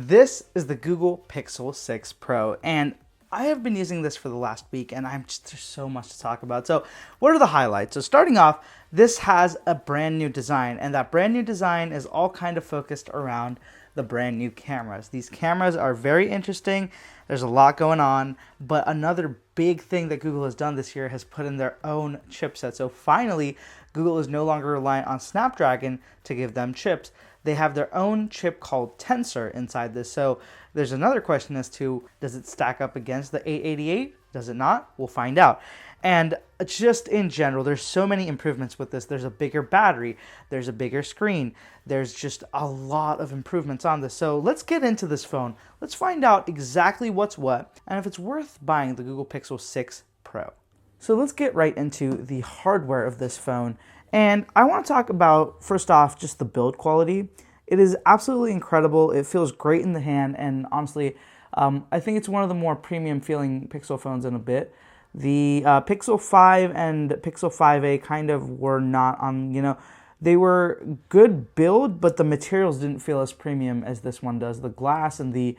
This is the Google Pixel 6 Pro, and I have been using this for the last week, and there's so much to talk about. So what are the highlights? So starting off, this has a brand new design, and that brand new design is all kind of focused around the brand new cameras. These cameras are very interesting. There's a lot going on, but another big thing that Google has done this year has put in their own chipset. So finally, Google is no longer reliant on Snapdragon to give them chips. They have their own chip called Tensor inside this. So there's another question as to, does it stack up against the 888? Does it not? We'll find out. And just in general, there's so many improvements with this. There's a bigger battery, there's a bigger screen, there's just a lot of improvements on this. So let's get into this phone. Let's find out exactly what's what and if it's worth buying the Google Pixel 6 Pro. So let's get right into the hardware of this phone. And I want to talk about, first off, just the build quality. It is absolutely incredible. It feels great in the hand, and honestly, I think it's one of the more premium feeling Pixel phones in a bit. The Pixel 5 and Pixel 5a kind of were not on, they were good build, but the materials didn't feel as premium as this one does. The glass and the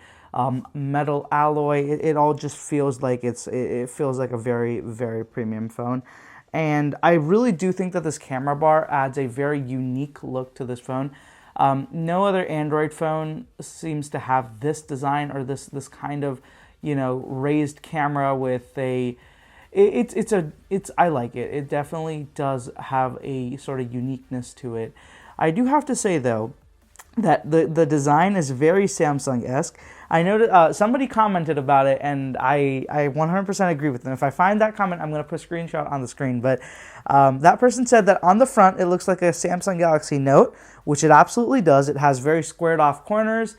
metal alloy, it all just feels like it feels like a very, very premium phone. And I really do think that this camera bar adds a very unique look to this phone. No other Android phone seems to have this design or this kind of, raised camera with a. I like it. It definitely does have a sort of uniqueness to it. I do have to say though that the design is very Samsung-esque. I know that somebody commented about it, and I 100% agree with them. If I find that comment, I'm going to put a screenshot on the screen. But that person said that on the front, it looks like a Samsung Galaxy Note, which it absolutely does. It has very squared off corners,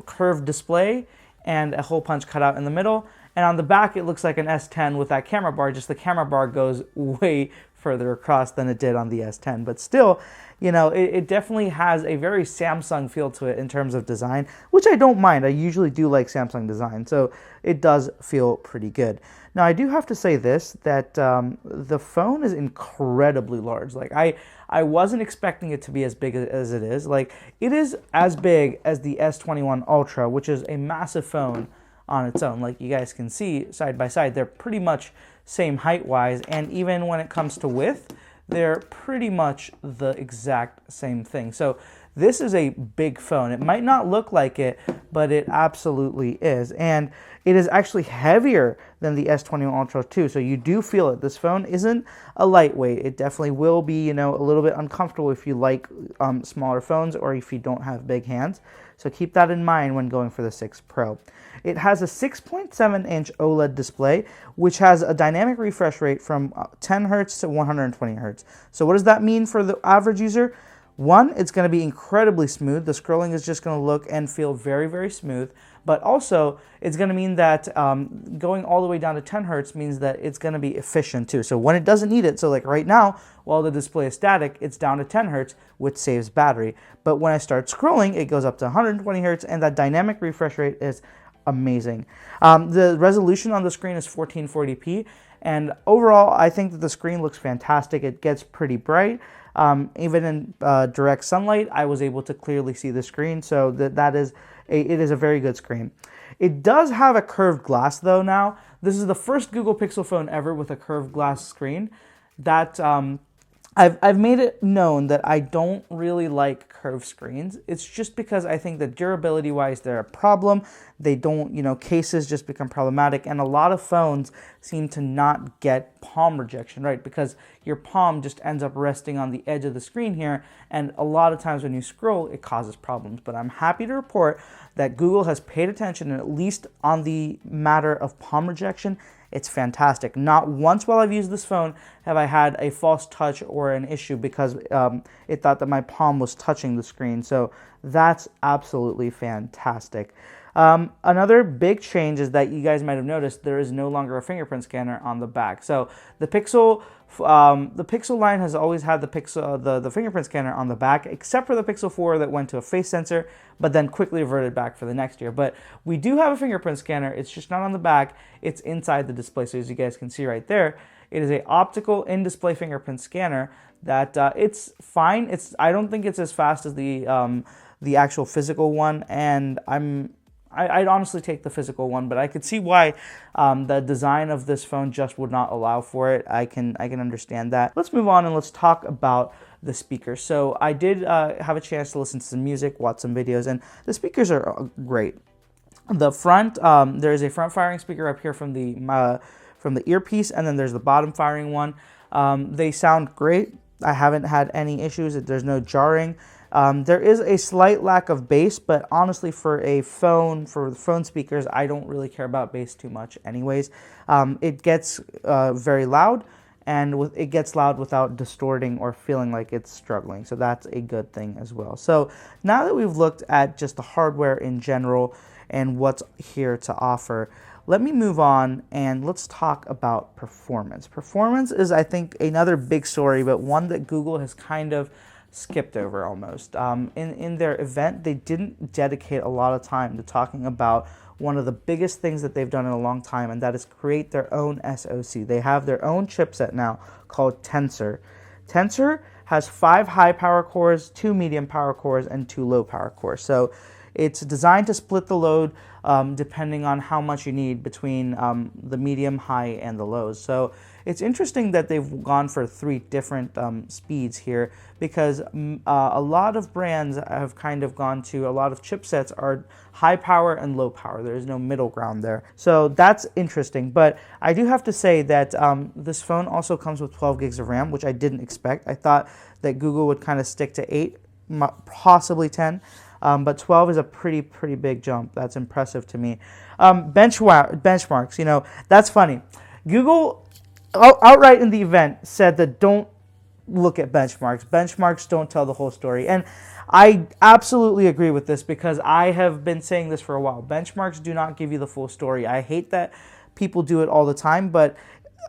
curved display, and a hole punch cut out in the middle. And on the back, it looks like an S10 with that camera bar, just the camera bar goes way further across than it did on the S10. But still, it definitely has a very Samsung feel to it in terms of design, which I don't mind. I usually do like Samsung design, so it does feel pretty good. Now, I do have to say this, that the phone is incredibly large. Like, I wasn't expecting it to be as big as it is. Like, it is as big as the S21 Ultra, which is a massive phone on its own. Like you guys can see side by side, they're pretty much same height wise, and even when it comes to width, they're pretty much the exact same thing. So this is a big phone. It might not look like it, but it absolutely is. And it is actually heavier than the S21 Ultra 2, so you do feel it. This phone isn't a lightweight. It definitely will be, a little bit uncomfortable if you like smaller phones or if you don't have big hands. So keep that in mind when going for the 6 Pro. It has a 6.7-inch OLED display, which has a dynamic refresh rate from 10 Hz to 120 Hz. So what does that mean for the average user? One, it's going to be incredibly smooth. The scrolling is just going to look and feel very, very smooth. But also, it's going to mean that going all the way down to 10 Hz means that it's going to be efficient too. So when it doesn't need it, so like right now, while the display is static, it's down to 10 Hz, which saves battery. But when I start scrolling, it goes up to 120 Hz, and that dynamic refresh rate is amazing. The resolution on the screen is 1440p, and overall, I think that the screen looks fantastic. It gets pretty bright. Even in direct sunlight, I was able to clearly see the screen, so it is a very good screen. It does have a curved glass though now. This is the first Google Pixel phone ever with a curved glass screen. That I've made it known that I don't really like curved screens. It's just because I think that durability-wise, they're a problem. They don't, cases just become problematic, and a lot of phones seem to not get palm rejection, right? Because your palm just ends up resting on the edge of the screen here, and a lot of times when you scroll, it causes problems. But I'm happy to report that Google has paid attention, at least on the matter of palm rejection. It's fantastic. Not once while I've used this phone have I had a false touch or an issue because it thought that my palm was touching the screen. So that's absolutely fantastic. Another big change is that you guys might have noticed there is no longer a fingerprint scanner on the back. So the Pixel line has always had the fingerprint scanner on the back, except for the Pixel 4 that went to a face sensor, but then quickly reverted back for the next year. But we do have a fingerprint scanner. It's just not on the back. It's inside the display. So as you guys can see right there, it is an optical in-display fingerprint scanner that it's fine. I don't think it's as fast as the the actual physical one, and I'd honestly take the physical one, but I could see why the design of this phone just would not allow for it. I can understand that. Let's move on and let's talk about the speakers. So I did have a chance to listen to some music, watch some videos, and the speakers are great. The front, there is a front firing speaker up here from the earpiece, and then there's the bottom firing one. They sound great. I haven't had any issues. There's no jarring. There is a slight lack of bass, but honestly, for phone speakers, I don't really care about bass too much anyways. It gets very loud, and it gets loud without distorting or feeling like it's struggling. So that's a good thing as well. So now that we've looked at just the hardware in general and what's here to offer, let me move on and let's talk about performance. Performance is, I think, another big story, but one that Google has kind of skipped over almost. In their event, they didn't dedicate a lot of time to talking about one of the biggest things that they've done in a long time, and that is create their own SoC. They have their own chipset now called Tensor. Tensor has 5 high power cores, 2 medium power cores, and 2 low power cores. So it's designed to split the load depending on how much you need between the medium, high, and the lows. So it's interesting that they've gone for 3 different speeds here, because a lot of brands have kind of gone to, a lot of chipsets are high power and low power. There's no middle ground there. So that's interesting. But I do have to say that this phone also comes with 12 gigs of RAM, which I didn't expect. I thought that Google would kind of stick to 8, possibly 10. But 12 is a pretty big jump. That's impressive to me. Benchmarks, that's funny. Google outright in the event said that don't look at benchmarks. Benchmarks don't tell the whole story. And I absolutely agree with this, because I have been saying this for a while. Benchmarks do not give you the full story. I hate that people do it all the time, but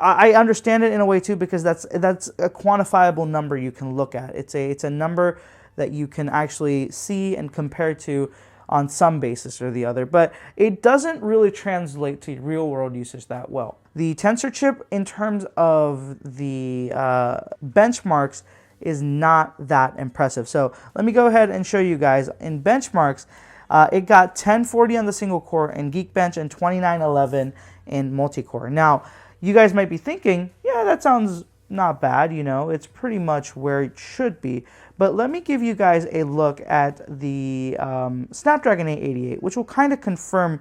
I understand it in a way too, because that's a quantifiable number you can look at. It's a number that you can actually see and compare to on some basis or the other, but it doesn't really translate to real world usage that well. The Tensor chip, in terms of the benchmarks, is not that impressive. So let me go ahead and show you guys. In benchmarks, it got 1040 on the single core in Geekbench and 2911 in multi-core. Now, you guys might be thinking, yeah, that sounds not bad, it's pretty much where it should be. But let me give you guys a look at the Snapdragon 888, which will kind of confirm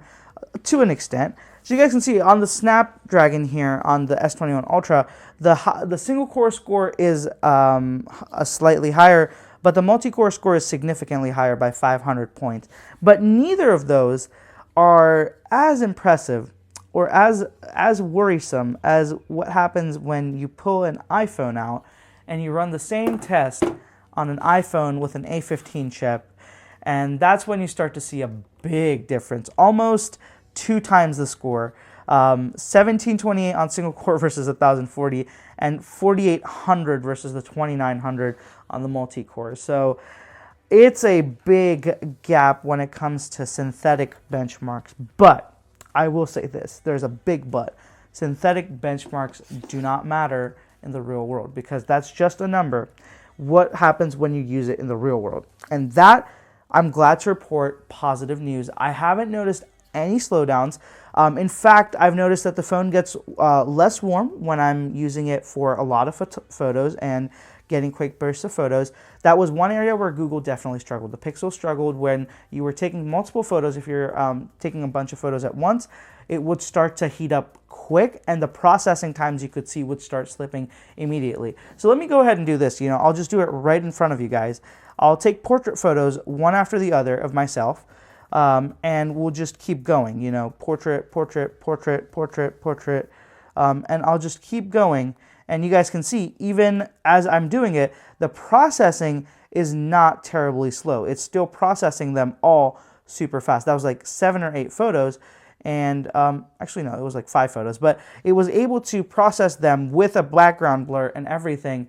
to an extent. So you guys can see on the Snapdragon here, on the S21 Ultra, the single core score is a slightly higher, but the multi-core score is significantly higher by 500 points. But neither of those are as impressive or as worrisome as what happens when you pull an iPhone out and you run the same test on an iPhone with an A15 chip, and that's when you start to see a big difference, almost 2 times the score. 1728 on single core versus 1040, and 4800 versus the 2900 on the multi-core. So it's a big gap when it comes to synthetic benchmarks, but I will say this, there's a big but. Synthetic benchmarks do not matter in the real world, because that's just a number. What happens when you use it in the real world? And that, I'm glad to report positive news. I haven't noticed any slowdowns. In fact, I've noticed that the phone gets less warm when I'm using it for a lot of photos and getting quick bursts of photos. That was one area where Google definitely struggled. The Pixel struggled when you were taking multiple photos. If you're taking a bunch of photos at once, it would start to heat up quick, and the processing times you could see would start slipping immediately. So let me go ahead and do this. I'll just do it right in front of you guys. I'll take portrait photos one after the other of myself, and we'll just keep going. Portrait, portrait, portrait, portrait, portrait, and I'll just keep going. And you guys can see, even as I'm doing it, the processing is not terribly slow. It's still processing them all super fast. That was like 7 or 8 photos. And actually, no, it was like 5 photos. But it was able to process them with a background blur and everything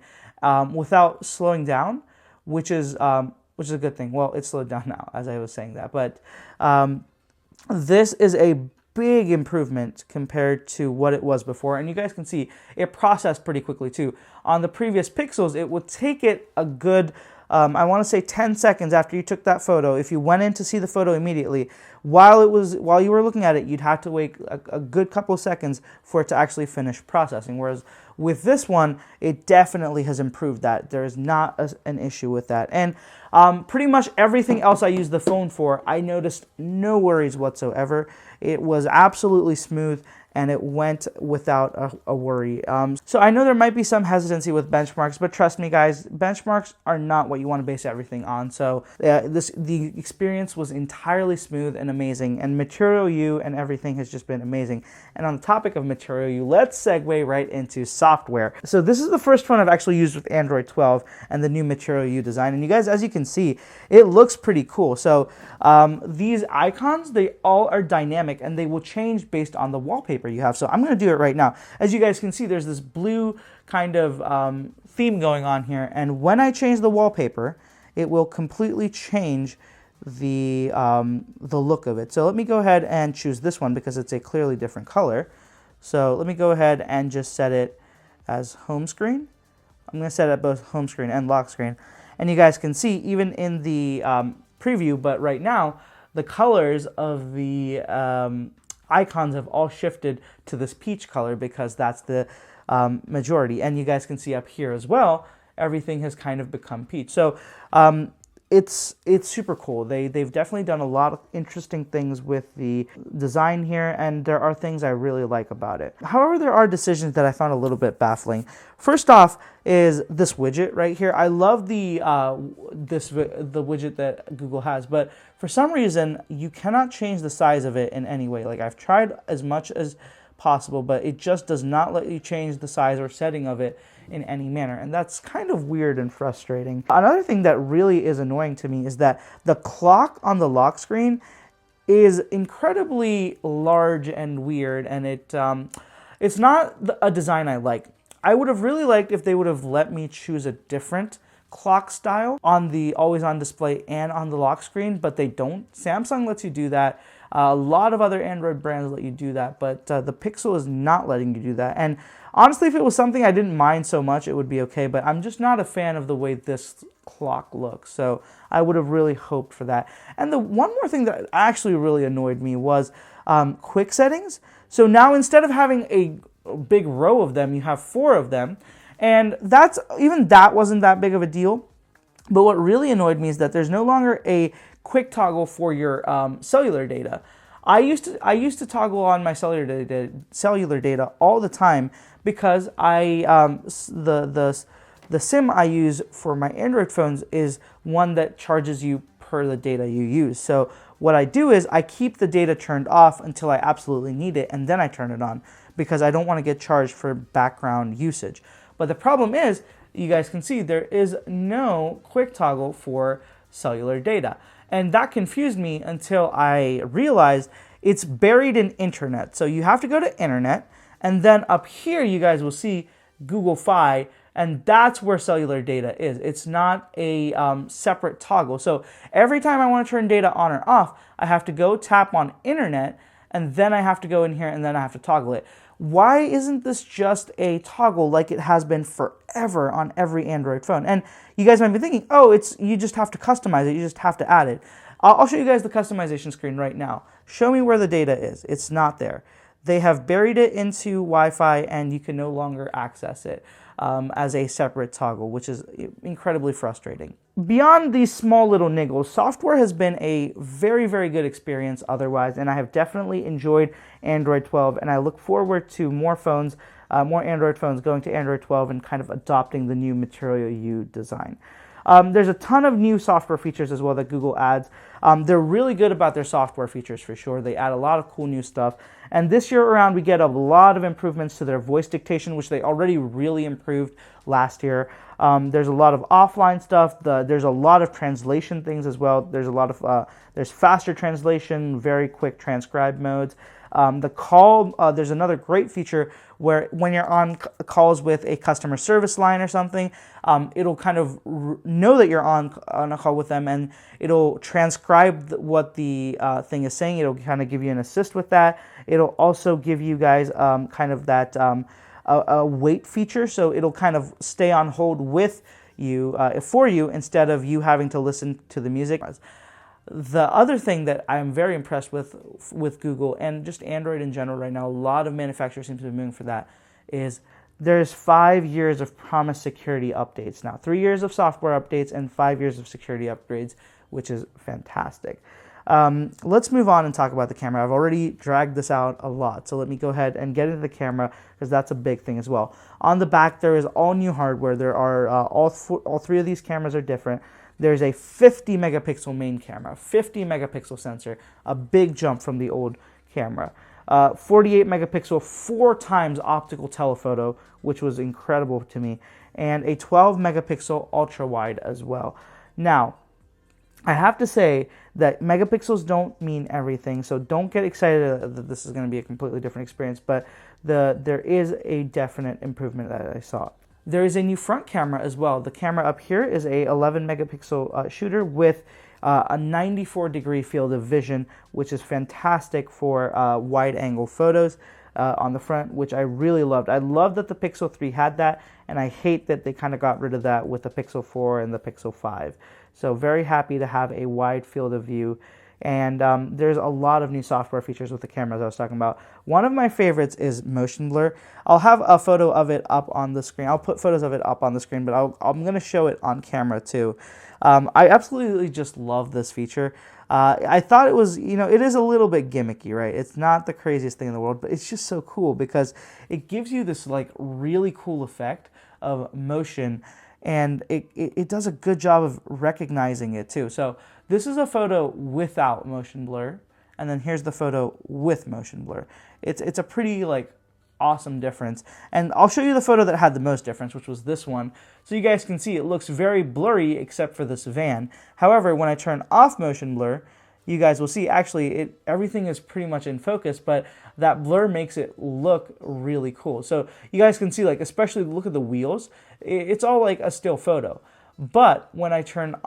without slowing down, which is a good thing. Well, it slowed down now, as I was saying that. But this is a big improvement compared to what it was before, and you guys can see it processed pretty quickly too. On the previous Pixels, it would take it a good I want to say 10 seconds after you took that photo, if you went in to see the photo immediately, while you were looking at it, you'd have to wait a good couple of seconds for it to actually finish processing. Whereas with this one, it definitely has improved that. There is not an issue with that. And pretty much everything else I used the phone for, I noticed no worries whatsoever. It was absolutely smooth, and it went without a worry. So I know there might be some hesitancy with benchmarks, but trust me guys, benchmarks are not what you want to base everything on. So the experience was entirely smooth and amazing, and Material U and everything has just been amazing. And on the topic of Material U, let's segue right into software. So this is the first one I've actually used with Android 12 and the new Material U design. And you guys, as you can see, it looks pretty cool. So these icons, they all are dynamic, and they will change based on the wallpaper you have. So I'm going to do it right now. As you guys can see, there's this blue kind of theme going on here, and when I change the wallpaper, it will completely change the look of it. So let me go ahead and choose this one because it's a clearly different color. So let me go ahead and just set it as home screen. I'm going to set it at both home screen and lock screen, and you guys can see even in the preview, but right now the colors of the icons have all shifted to this peach color because that's the majority. And you guys can see up here as well, everything has kind of become peach. So it's super cool. They've definitely done a lot of interesting things with the design here, and there are things I really like about it. However, there are decisions that I found a little bit baffling. First off is this widget right here. I love the widget that Google has, but for some reason you cannot change the size of it in any way. Like, I've tried as much as possible, but it just does not let you change the size or setting of it in any manner, and that's kind of weird and frustrating. Another thing that really is annoying to me is that the clock on the lock screen is incredibly large and weird, and it's not a design I like. I would have really liked if they would have let me choose a different clock style on the always on display and on the lock screen, but they don't. Samsung lets you do that. A lot of other Android brands let you do that, but the Pixel is not letting you do that. And honestly, if it was something I didn't mind so much, it would be okay, but I'm just not a fan of the way this clock looks, so I would have really hoped for that. And the one more thing that actually really annoyed me was quick settings. So now instead of having a big row of them, you have 4 of them, and that wasn't that big of a deal. But what really annoyed me is that there's no longer a quick toggle for your cellular data. I used to toggle on my cellular data all the time because the SIM I use for my Android phones is one that charges you per the data you use. So what I do is I keep the data turned off until I absolutely need it, and then I turn it on because I don't want to get charged for background usage. But the problem is, you guys can see there is no quick toggle for cellular data. And that confused me until I realized it's buried in internet. So you have to go to internet, and then up here you guys will see Google Fi, and that's where cellular data is. It's not a separate toggle. So every time I want to turn data on or off, I have to go tap on internet, and then I have to go in here, and then I have to toggle it. Why isn't this just a toggle like it has been forever on every Android phone? And you guys might be thinking, oh, you just have to customize it, you just have to add it. I'll show you guys the customization screen right now. Show me where the data is. It's not there. They have buried it into Wi-Fi, and you can no longer access it as a separate toggle, which is incredibly frustrating. Beyond these small little niggles, software has been a very, very good experience otherwise, and I have definitely enjoyed Android 12, and I look forward to more phones, more Android phones going to Android 12 and kind of adopting the new Material U design. There's a ton of new software features as well that Google adds. They're really good about their software features for sure. They add a lot of cool new stuff. And this year around, we get a lot of improvements to their voice dictation, which they already really improved last year. There's a lot of offline stuff. There's a lot of translation things as well. There's a lot of there's faster translation, very quick transcribe modes. There's another great feature where when you're on calls with a customer service line or something, it'll kind of know that you're on a call with them, and it'll transcribe what the thing is saying. It'll kind of give you an assist with that. It'll also give you guys kind of that a wait feature, so it'll kind of stay on hold with for you instead of you having to listen to the music. The other thing that I'm very impressed with Google and just Android in general right now, a lot of manufacturers seem to be moving for that, is there's 5 years of promised security updates now. 3 years of software updates and 5 years of security upgrades, which is fantastic. Let's move on and talk about the camera. I've already dragged this out a lot, so let me go ahead and get into the camera because that's a big thing as well. On the back, there is all new hardware. There are all three of these cameras are different. There's a 50 megapixel main camera, 50 megapixel sensor, a big jump from the old camera. 48 megapixel, 4 times optical telephoto, which was incredible to me, and a 12 megapixel ultra wide as well. Now, I have to say that megapixels don't mean everything, so don't get excited that this is going to be a completely different experience, but there is a definite improvement that I saw. There is a new front camera as well. The camera up here is a 11 megapixel shooter with a 94-degree field of vision, which is fantastic for wide angle photos on the front, which I really loved. I love that the Pixel 3 had that, and I hate that they kind of got rid of that with the Pixel 4 and the Pixel 5. So very happy to have a wide field of view. And there's a lot of new software features with the cameras I was talking about. One of my favorites is motion blur. I'll have a photo of it up on the screen. I'll put photos of it up on the screen, but I'm going to show it on camera too. I absolutely just love this feature. I thought it was, it is a little bit gimmicky, right? It's not the craziest thing in the world, but it's just so cool because it gives you this like really cool effect of motion, and it does a good job of recognizing it too. So this is a photo without motion blur, and then here's the photo with motion blur. It's a pretty like awesome difference, and I'll show you the photo that had the most difference, which was this one. So you guys can see it looks very blurry except for this van. However, when I turn off motion blur, you guys will see actually everything is pretty much in focus, but that blur makes it look really cool. So you guys can see, like, especially look at the wheels, it's all like a still photo. But when I tap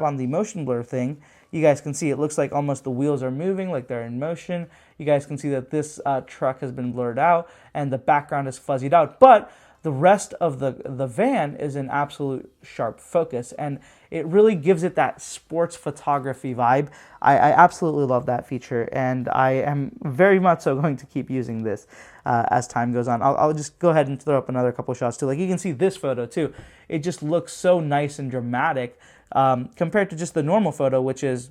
on the motion blur thing, you guys can see it looks like almost the wheels are moving, like they're in motion. You guys can see that this truck has been blurred out and the background is fuzzied out, but the rest of the van is in absolute sharp focus, and it really gives it that sports photography vibe. I absolutely love that feature, and I am very much so going to keep using this as time goes on. I'll just go ahead and throw up another couple shots too. Like you can see this photo too. It just looks so nice and dramatic compared to just the normal photo, which is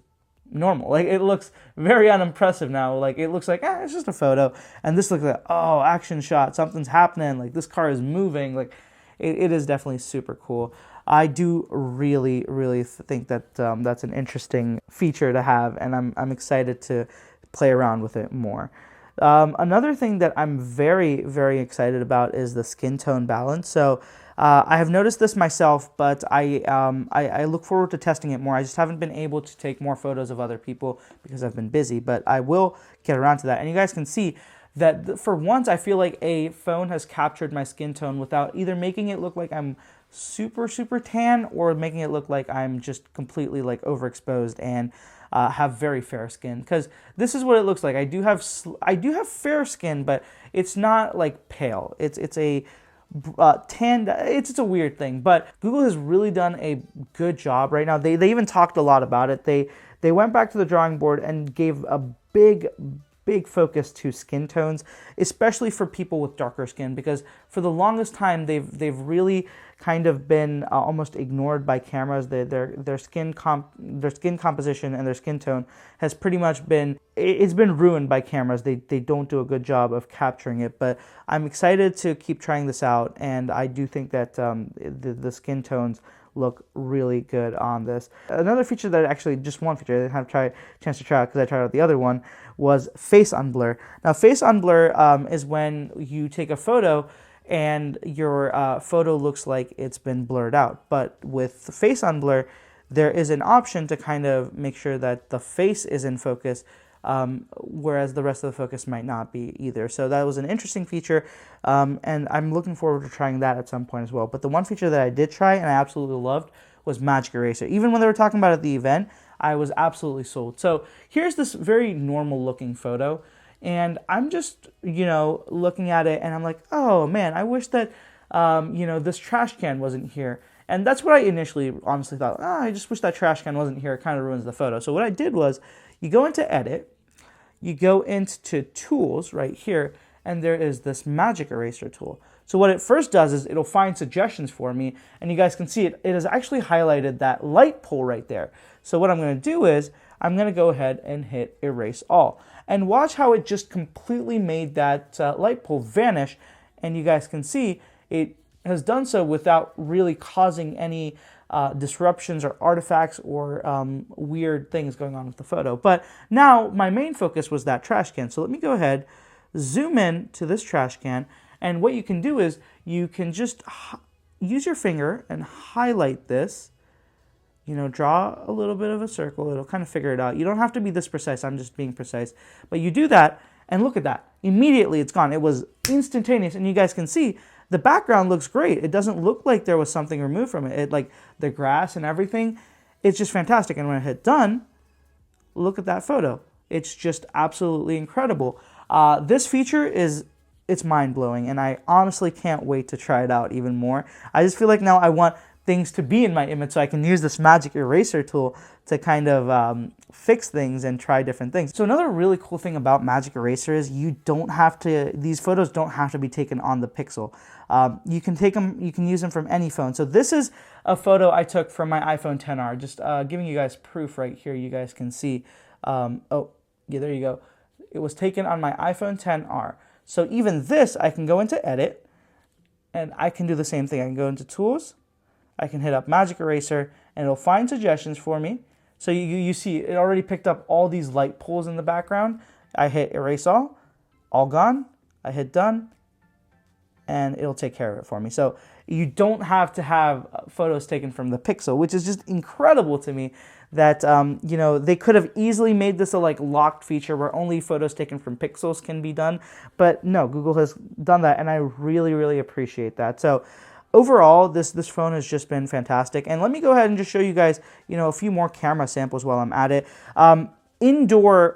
normal. Like it looks very unimpressive now. Like it looks like it's just a photo, and this looks like, oh, action shot, something's happening, like this car is moving. Like it is definitely super cool. I do really think that that's an interesting feature to have, and I'm excited to play around with it more. Another thing that I'm very excited about is the skin tone balance. So I have noticed this myself, but I look forward to testing it more. I just haven't been able to take more photos of other people because I've been busy, but I will get around to that. And you guys can see that for once I feel like a phone has captured my skin tone without either making it look like I'm super tan or making it look like I'm just completely like overexposed and have very fair skin, because this is what it looks like. I do have fair skin, but it's not like pale. It's a tan. It's a weird thing, but Google has really done a good job right now. They even talked a lot about it. They went back to the drawing board and gave a big focus to skin tones, especially for people with darker skin, because for the longest time they've really kind of been almost ignored by cameras. Their skin composition and their skin tone has pretty much been ruined by cameras. They don't do a good job of capturing it, but I'm excited to keep trying this out, and I do think that the skin tones look really good on this. Another feature that actually, just one feature I didn't have a chance to try out because I tried out the other one, was face unblur. Now face unblur is when you take a photo and your photo looks like it's been blurred out. But with face unblur, there is an option to kind of make sure that the face is in focus, whereas the rest of the focus might not be either. So that was an interesting feature, and I'm looking forward to trying that at some point as well. But the one feature that I did try and I absolutely loved was Magic Eraser. Even when they were talking about it at the event, I was absolutely sold. So here's this very normal looking photo, and I'm just, looking at it and I'm like, oh man, I wish that this trash can wasn't here. And that's what I initially honestly thought. I just wish that trash can wasn't here. It kind of ruins the photo. So what I did was, you go into Edit, you go into Tools right here, and there is this Magic Eraser tool. So what it first does is it'll find suggestions for me, and you guys can see it has actually highlighted that light pole right there. So what I'm going to do is, I'm going to go ahead and hit Erase All. And watch how it just completely made that light pole vanish, and you guys can see it has done so without really causing any disruptions or artifacts or weird things going on with the photo. But now my main focus was that trash can. So let me go ahead, zoom in to this trash can, and what you can do is you can just use your finger and highlight this. Draw a little bit of a circle. It'll kind of figure it out. You don't have to be this precise. I'm just being precise. But you do that, and look at that. Immediately it's gone. It was instantaneous, and you guys can see the background looks great. It doesn't look like there was something removed from it. Like the grass and everything, it's just fantastic. And when I hit done, look at that photo. It's just absolutely incredible. This feature it's mind-blowing, and I honestly can't wait to try it out even more. I just feel like now I want things to be in my image so I can use this Magic Eraser tool to kind of fix things and try different things. So another really cool thing about Magic Eraser is these photos don't have to be taken on the Pixel. You can use them from any phone. So this is a photo I took from my iPhone XR, just giving you guys proof right here. You guys can see, oh yeah, there you go. It was taken on my iPhone XR. So even this, I can go into Edit, and I can do the same thing. I can go into Tools, I can hit up Magic Eraser, and it'll find suggestions for me. So you see it already picked up all these light poles in the background. I hit Erase all gone. I hit Done, and it'll take care of it for me. So you don't have to have photos taken from the Pixel, which is just incredible to me that, they could have easily made this a locked feature where only photos taken from Pixels can be done. But no, Google has done that, and I really, really appreciate that. So overall, this phone has just been fantastic. And let me go ahead and just show you guys, a few more camera samples while I'm at it. Indoor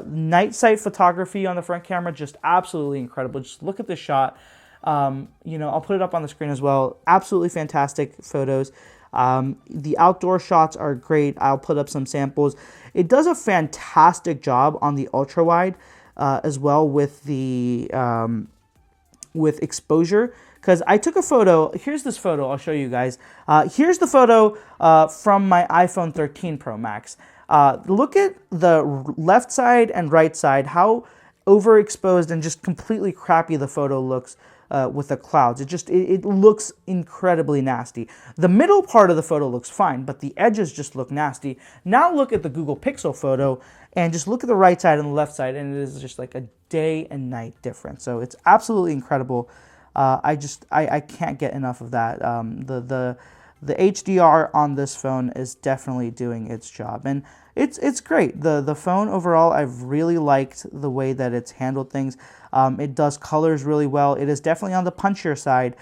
night sight photography on the front camera, just absolutely incredible. Just look at this shot. I'll put it up on the screen as well. Absolutely fantastic photos. The outdoor shots are great. I'll put up some samples. It does a fantastic job on the ultra wide as well with the with exposure. Because I took a photo. Here's this photo. I'll show you guys. Here's the photo from my iPhone 13 Pro Max. Look at the left side and right side, how overexposed and just completely crappy the photo looks with the clouds. It looks incredibly nasty. The middle part of the photo looks fine, but the edges just look nasty. Now look at the Google Pixel photo and just look at the right side and the left side, and it is just like a day and night difference. So it's absolutely incredible. I can't get enough of that. The HDR on this phone is definitely doing its job, and it's great. The phone overall, I've really liked the way that it's handled things. It does colors really well. It is definitely on the punchier side,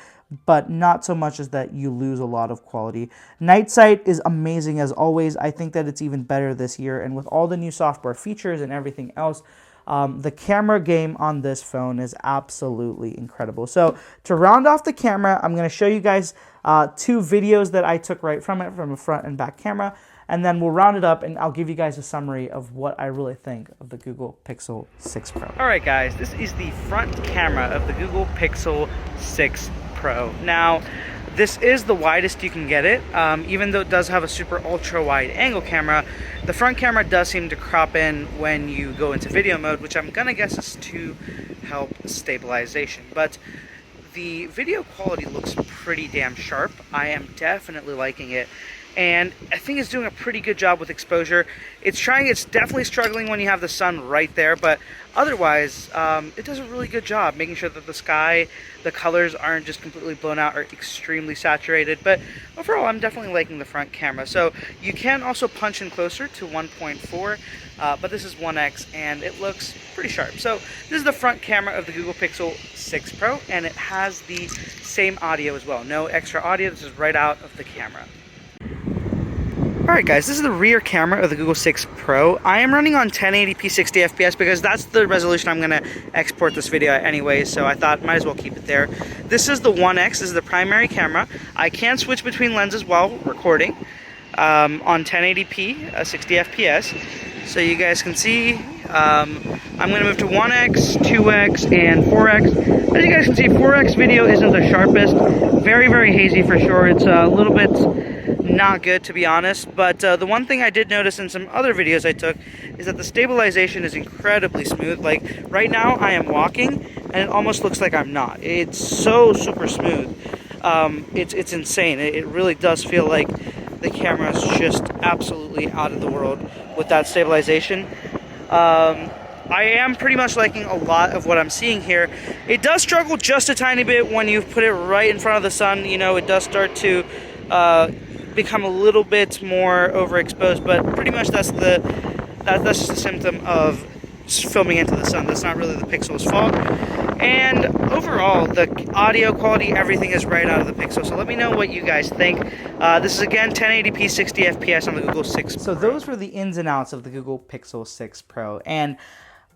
but not so much as that you lose a lot of quality. Night sight is amazing as always. I think that it's even better this year, and with all the new software features and everything else, the camera game on this phone is absolutely incredible. So to round off the camera, I'm going to show you guys 2 videos that I took right from it, from a front and back camera, and then we'll round it up and I'll give you guys a summary of what I really think of the Google Pixel 6 Pro. Alright guys, this is the front camera of the Google Pixel 6 Pro. Now, this is the widest you can get it. Even though it does have a super ultra wide angle camera, the front camera does seem to crop in when you go into video mode, which I'm gonna guess is to help stabilization. But the video quality looks pretty damn sharp. I am definitely liking it, and I think it's doing a pretty good job with exposure. It's definitely struggling when you have the sun right there, but otherwise, it does a really good job making sure that the sky, the colors aren't just completely blown out or extremely saturated. But overall, I'm definitely liking the front camera. So you can also punch in closer to 1.4, but this is 1x, and it looks pretty sharp. So this is the front camera of the Google Pixel 6 Pro, and it has the same audio as well. No extra audio. This is right out of the camera. Alright guys, this is the rear camera of the Google 6 Pro. I am running on 1080p 60 FPS because that's the resolution I'm going to export this video at anyway, so I thought might as well keep it there. This is the 1X, this is the primary camera. I can switch between lenses while recording on 1080p 60 FPS. So you guys can see, I'm going to move to 1X, 2X, and 4X. As you guys can see, 4X video isn't the sharpest. Very, very hazy for sure. It's a little bit not good, to be honest, but the one thing I did notice in some other videos I took is that the stabilization is incredibly smooth. Like right now I am walking and it almost looks like I'm not. It's so super smooth. It's insane. It really does feel like the camera is just absolutely out of the world with that stabilization. I am pretty much liking a lot of what I'm seeing here. It does struggle just a tiny bit when you put it right in front of the sun. You know, it does start to become a little bit more overexposed, but pretty much that's just a symptom of filming into the sun. That's not really the Pixel's fault. And overall, the audio quality, everything is right out of the Pixel. So let me know what you guys think. This is again 1080p 60 FPS on the Google 6 Pro. So those were the ins and outs of the Google Pixel 6 Pro. And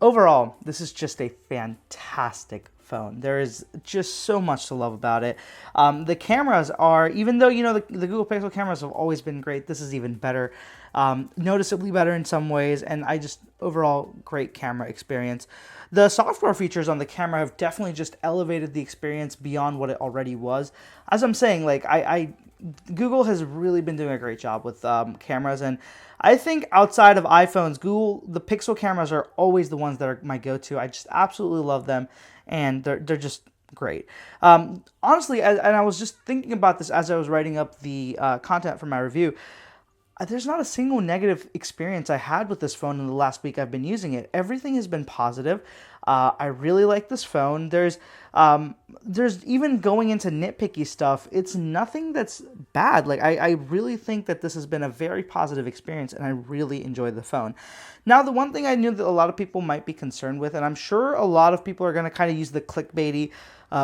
overall, this is just a fantastic phone. There is just so much to love about it. The cameras are, even though, you know, the Google Pixel cameras have always been great, this is even better. Noticeably better in some ways, and overall great camera experience. The software features on the camera have definitely just elevated the experience beyond what it already was. As I'm saying, like Google has really been doing a great job with cameras, and I think outside of iPhones, the Pixel cameras are always the ones that are my go-to. I just absolutely love them, and they're just great. Honestly, and I was just thinking about this as I was writing up the content for my review. There's not a single negative experience I had with this phone in the last week I've been using it. Everything has been positive. I really like this phone. There's even going into nitpicky stuff, it's nothing that's bad. Like I really think that this has been a very positive experience, and I really enjoy the phone. Now, the one thing I knew that a lot of people might be concerned with, and I'm sure a lot of people are going to kind of use the clickbaity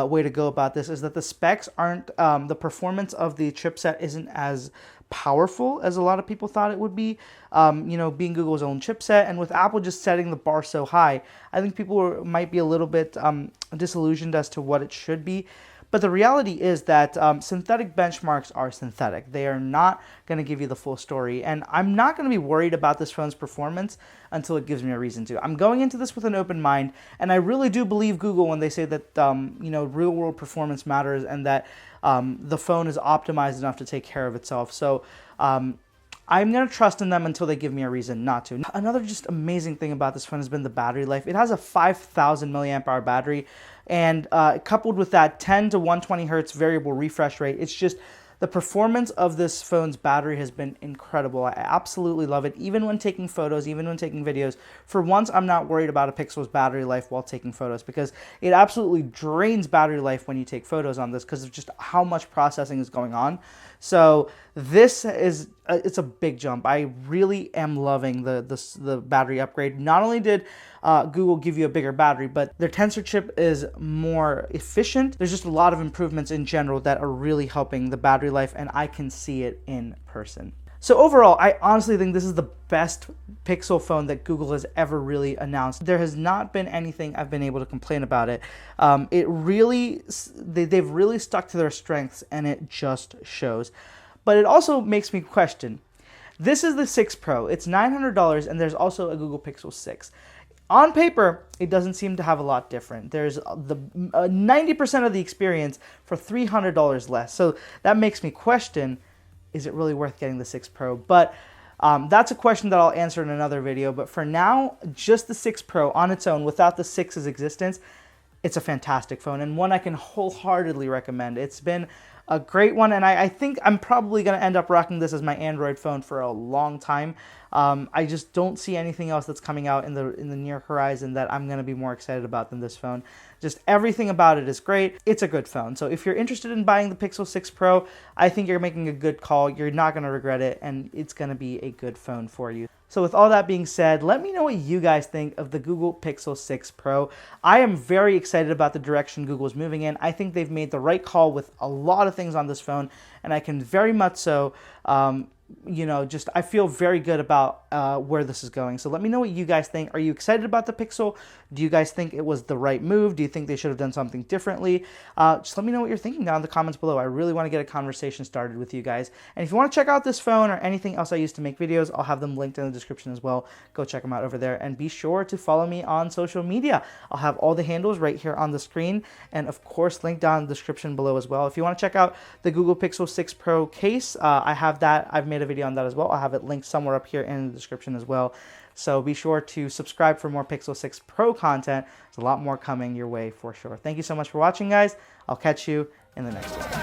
way to go about this, is that the specs aren't, the performance of the chipset isn't as powerful as a lot of people thought it would be, you know, being Google's own chipset, and with Apple just setting the bar so high, I think people might be a little bit disillusioned as to what it should be. But the reality is that synthetic benchmarks are synthetic. They are not going to give you the full story, and I'm not going to be worried about this phone's performance until it gives me a reason to. I'm going into this with an open mind, and I really do believe Google when they say that you know, real-world performance matters, and that the phone is optimized enough to take care of itself. So I'm going to trust in them until they give me a reason not to. Another just amazing thing about this phone has been the battery life. It has a 5,000 milliamp hour battery, and coupled with that 10 to 120 hertz variable refresh rate, it's just, the performance of this phone's battery has been incredible. I absolutely love it, even when taking photos, even when taking videos. For once, I'm not worried about a Pixel's battery life while taking photos, because it absolutely drains battery life when you take photos on this because of just how much processing is going on. So this is, it's a big jump. I really am loving the battery upgrade. Not only did Google give you a bigger battery, but their Tensor chip is more efficient. There's just a lot of improvements in general that are really helping the battery life, and I can see it in person. So overall, I honestly think this is the best Pixel phone that Google has ever really announced. There has not been anything I've been able to complain about it. They've really stuck to their strengths, and it just shows. But it also makes me question. This is the 6 Pro. It's $900, and there's also a Google Pixel 6. On paper, it doesn't seem to have a lot different. There's the 90% of the experience for $300 less. So that makes me question, is it really worth getting the 6 Pro? But that's a question that I'll answer in another video. But for now, just the 6 Pro on its own, without the 6's existence, it's a fantastic phone, and one I can wholeheartedly recommend. It's been a great one, and I think I'm probably going to end up rocking this as my Android phone for a long time. I just don't see anything else that's coming out in the near horizon that I'm going to be more excited about than this phone. Just everything about it is great. It's a good phone. So if you're interested in buying the Pixel 6 Pro, I think you're making a good call. You're not going to regret it, and it's going to be a good phone for you. So with all that being said, let me know what you guys think of the Google Pixel 6 Pro. I am very excited about the direction Google's moving in. I think they've made the right call with a lot of things on this phone, and I can very much so just I feel very good about where this is going. So let me know what you guys think. Are you excited about the Pixel? Do you guys think it was the right move? Do you think they should have done something differently? Just let me know what you're thinking down in the comments below. I really want to get a conversation started with you guys. And if you want to check out this phone or anything else I use to make videos, I'll have them linked in the description as well. Go check them out over there. And be sure to follow me on social media. I'll have all the handles right here on the screen. And of course, linked down in the description below as well. If you want to check out the Google Pixel 6 Pro case, I have that. I've made a video on that as well. I'll have it linked somewhere up here in the description as well. So be sure to subscribe for more Pixel 6 Pro content. There's a lot more coming your way for sure. Thank you so much for watching, guys. I'll catch you in the next one.